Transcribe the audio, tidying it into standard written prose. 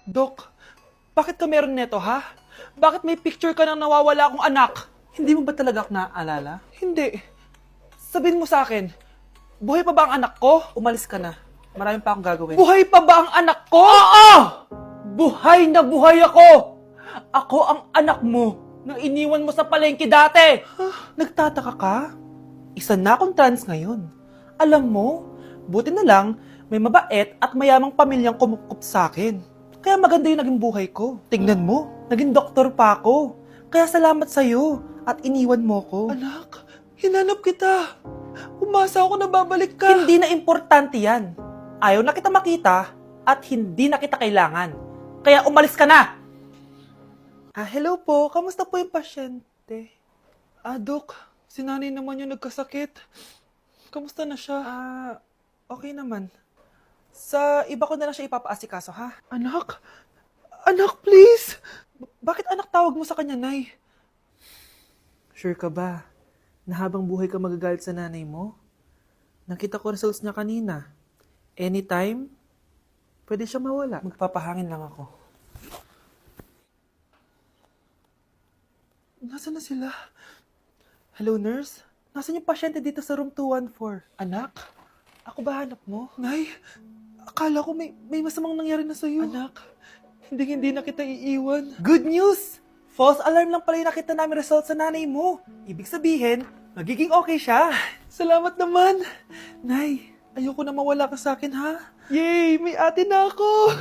Dok, bakit ka meron neto, ha? Bakit may picture ka ng nawawala akong anak? Hindi mo ba talaga ako naaalala? Hindi. Sabihin mo sa akin, buhay pa ba ang anak ko? Umalis ka na. Marami pa akong gagawin. Buhay pa ba ang anak ko? Oo! Buhay na buhay ako! Ako ang anak mo na iniwan mo sa palengke dati! Nagtataka ka? Isa na akong trans ngayon. Alam mo, buti na lang, may mabait at mayamang pamilyang kumukup sa akin. Kaya maganda yung naging buhay ko. Tignan mo, naging doktor pa ako. Kaya salamat sa'yo at iniwan mo ko. Anak, hinanap kita. Umasa ako na babalik ka. Hindi na importante yan. Ayaw na kita makita at hindi na kita kailangan. Kaya umalis ka na! Hello po. Kamusta po yung pasyente? Dok, si nanay naman yung nagkasakit. Kamusta na siya? Okay naman. Sa iba ko na lang siya ipapaasikaso, ha? Anak? Anak, please! Bakit anak tawag mo sa kanya, Nay? Sure ka ba na habang buhay ka magagalit sa nanay mo? Nakita ko results niya kanina. Anytime, pwede siya mawala. Magpapahangin lang ako. Nasaan na sila? Hello, nurse? Nasaan yung pasyente dito sa room 214? Anak? Ako ba hanap mo? Nay, akala ko may masamang nangyari na sa'yo. Anak, hindi na kita iiwan. Good news! False alarm lang pala yung nakita namin result sa nanay mo. Ibig sabihin, magiging okay siya. Salamat naman. Nay, ayoko na mawala ka sa akin, ha? Yay! May ate na ako!